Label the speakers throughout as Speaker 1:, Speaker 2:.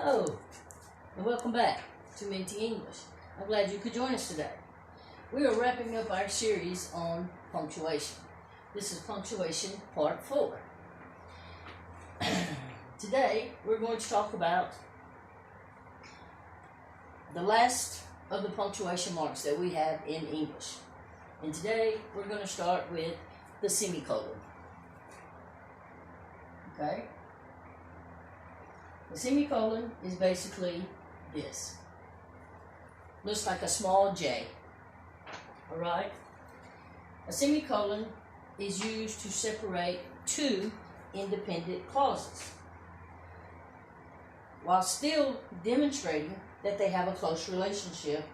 Speaker 1: Hello, and welcome back to Minty English. I'm glad you could join us today. We are wrapping up our series on punctuation. This is punctuation part 4. Today, we're going to talk about the last of the punctuation marks that we have in English. And today, we're going to start with the semicolon. Okay? The semicolon is basically this. Looks like a small J. Alright? A semicolon is used to separate two independent clauses, while still demonstrating that they have a close relationship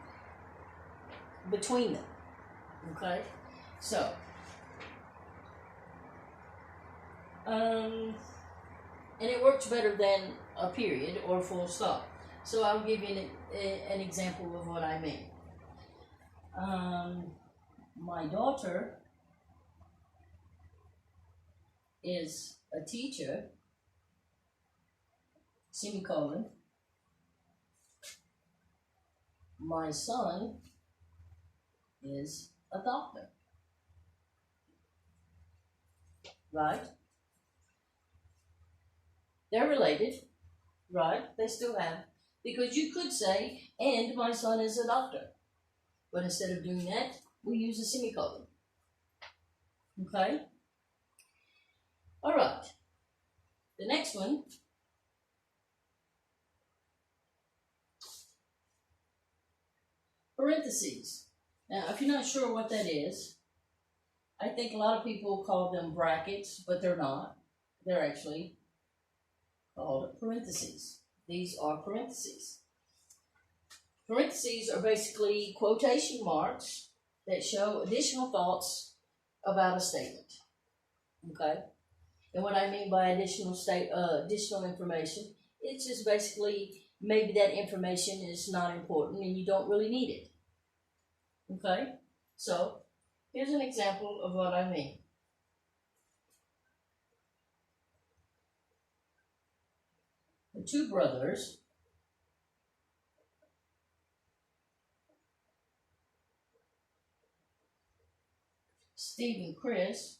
Speaker 1: between them. Okay? So, and it works better than a period or full stop. So I'll give you an example of what I mean. My daughter is a teacher, semicolon. My son is a doctor. Right? They're related, right? They still have. Because you could say, and my son is a doctor. But instead of doing that, we use a semicolon. Okay? Alright. The next one. Parentheses. Now, if you're not sure what that is, I think a lot of people call them brackets, but they're not. They're actually called parentheses. These are parentheses. Parentheses are basically quotation marks that show additional thoughts about a statement. Okay? And what I mean by additional information, it's just basically maybe that information is not important and you don't really need it. Okay? So, here's an example of what I mean. The two brothers Steve and Chris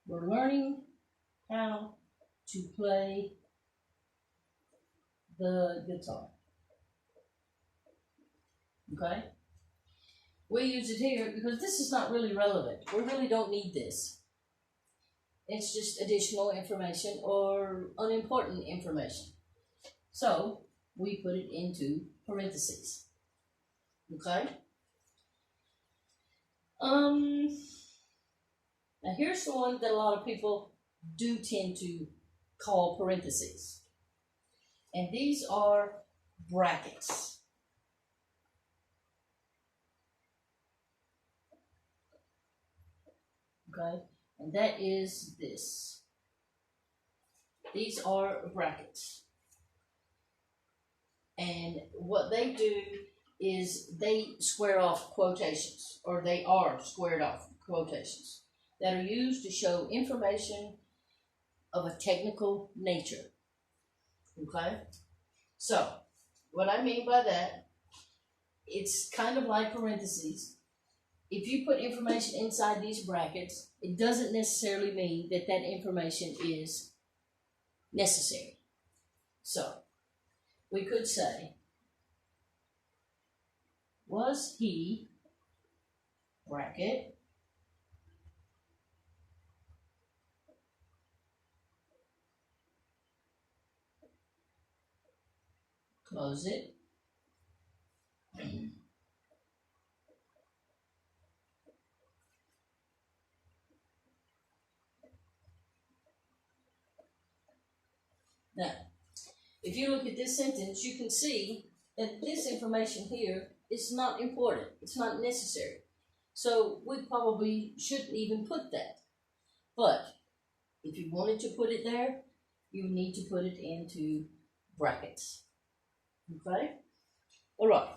Speaker 1: were learning how to play the guitar. Okay? We use it here because this is not really relevant. We really don't need this. It's just additional information or unimportant information. So, we put it into parentheses. Okay? Now here's the one that a lot of people do tend to call parentheses. And these are brackets. Okay? And that is this. These are brackets. And what they do is they square off quotations, or they are squared off quotations that are used to show information of a technical nature. Okay? So, what I mean by that, it's kind of like parentheses. If you put information inside these brackets, it doesn't necessarily mean that that information is necessary. So, we could say, was he, bracket, close it, now, if you look at this sentence, you can see that this information here is not important. It's not necessary. So we probably shouldn't even put that. But if you wanted to put it there, you need to put it into brackets. Okay? All right.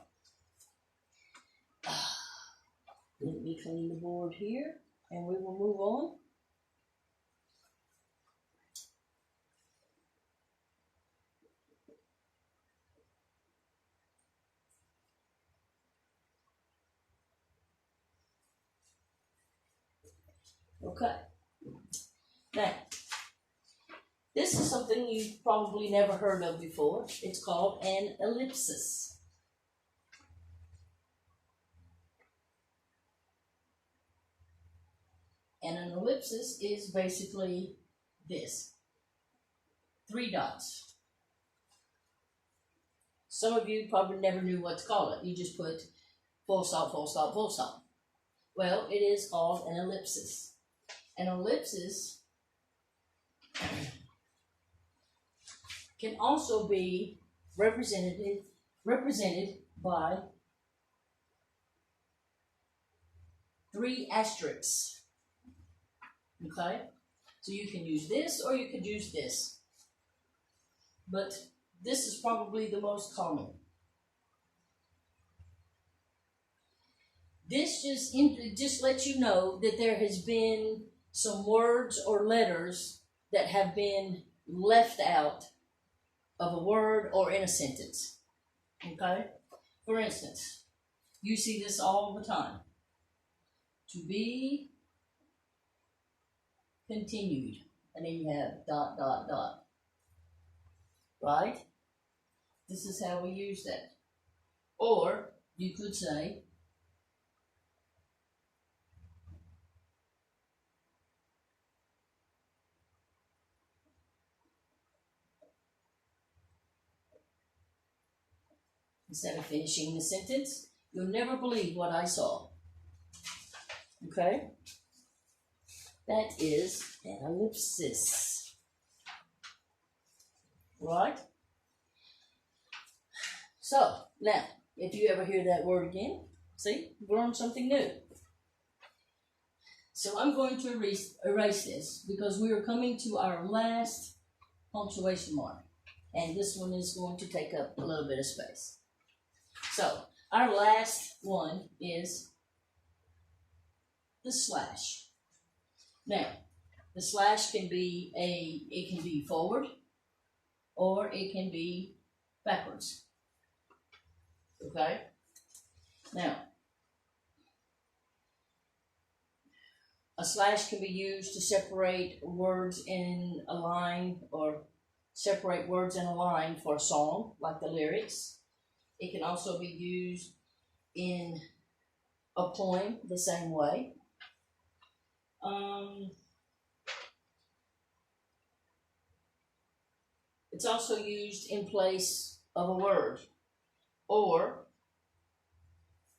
Speaker 1: Let me clean the board here, and we will move on. Okay. Now, this is something you've probably never heard of before. It's called an ellipsis. And an ellipsis is basically this. 3 dots. Some of you probably never knew what to call it. You just put full stop, full stop, full stop. Well, it is called an ellipsis. An ellipsis can also be represented by 3 asterisks. Okay? So you can use this or you could use this. But this is probably the most common. This just lets you know that there has been some words or letters that have been left out of a word or in a sentence. Okay? For instance, you see this all the time. To be continued. And then you have ... Right? This is how we use that. Or you could say instead of finishing the sentence, you'll never believe what I saw. Okay? That is an ellipsis. Right? So, now, if you ever hear that word again, see, you've learned something new. So I'm going to erase this because we are coming to our last punctuation mark. And this one is going to take up a little bit of space. So, our last one is the slash. Now, the slash can be it can be forward or it can be backwards. Okay? Now, a slash can be used to separate words in a line or separate words in a line for a song, like the lyrics. It can also be used in a poem the same way. It's also used in place of a word, or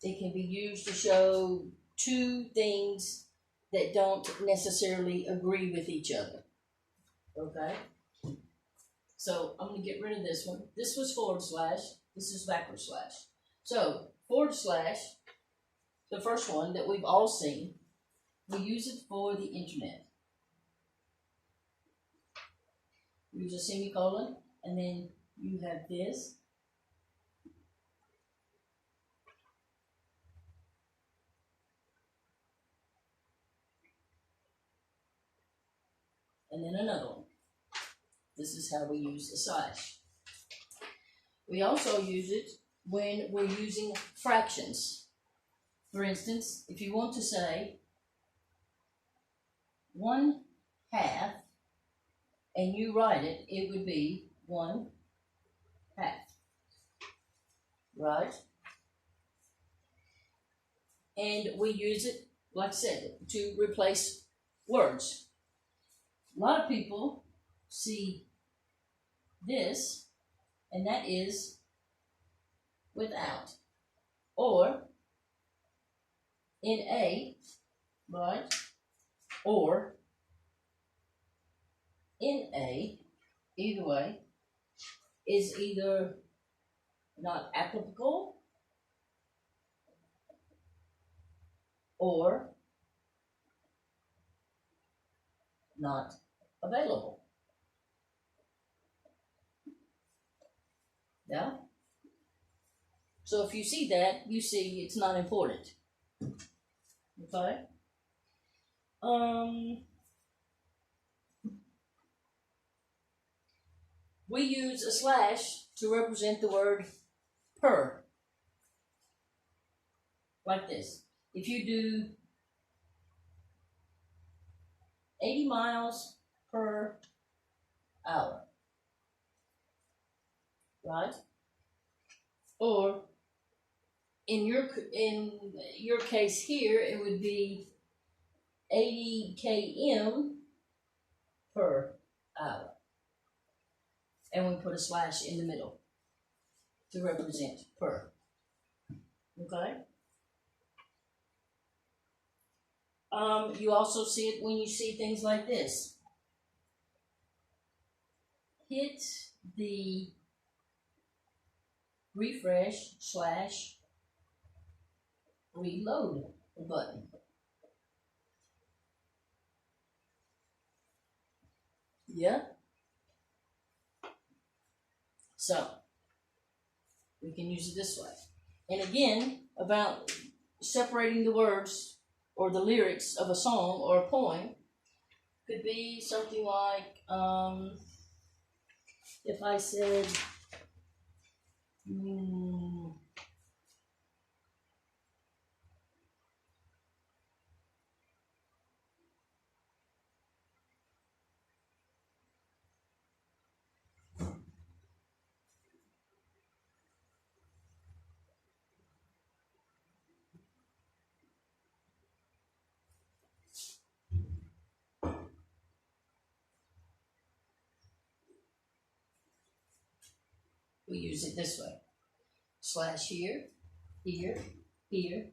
Speaker 1: it can be used to show 2 things that don't necessarily agree with each other. Okay? So I'm going to get rid of this one. This was forward slash. This is backward slash. So forward slash, the first one that we've all seen, we use it for the internet. Use a semicolon, and then you have this. And then another one. This is how we use a slash. We also use it when we're using fractions. For instance, if you want to say 1/2, and you write it, it would be 1/2. Right? And we use it, like I said, to replace words. A lot of people see this, and that is without. Or NA, right? Or NA, either way, is either not applicable or not available. Yeah? So if you see that, you see it's not important. Okay? We use a slash to represent the word per. Like this. If you do 80 miles per hour, right? Or in your case here, it would be 80 km per hour, and we put a slash in the middle to represent per. Okay. You also see it when you see things like this. Hit the refresh / reload button. Yeah. So we can use it this way. And again, about separating the words or the lyrics of a song or a poem could be something like, if I said, we use it this way. Slash here, here, here,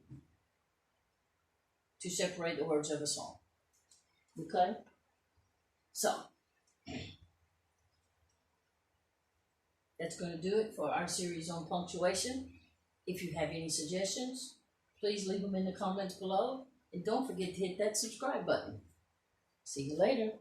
Speaker 1: to separate the words of a song. Okay? So, that's going to do it for our series on punctuation. If you have any suggestions, please leave them in the comments below. And don't forget to hit that subscribe button. See you later.